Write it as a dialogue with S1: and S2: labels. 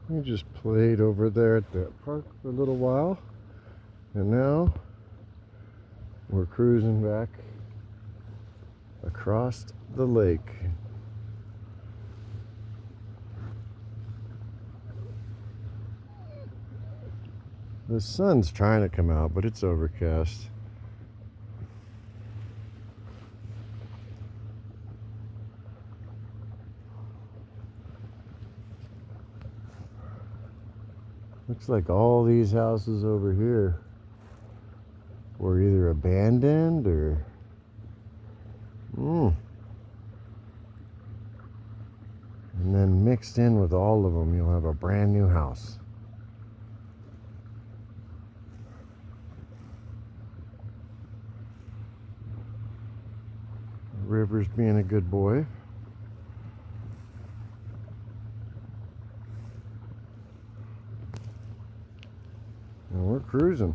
S1: We just played over there at that park for a little while, and now we're cruising back across the lake. The sun's trying to come out, but it's overcast. Looks like all these houses over here were either abandoned or and then mixed in with all of them, you'll have a brand new house. River's being a good boy. And we're cruising.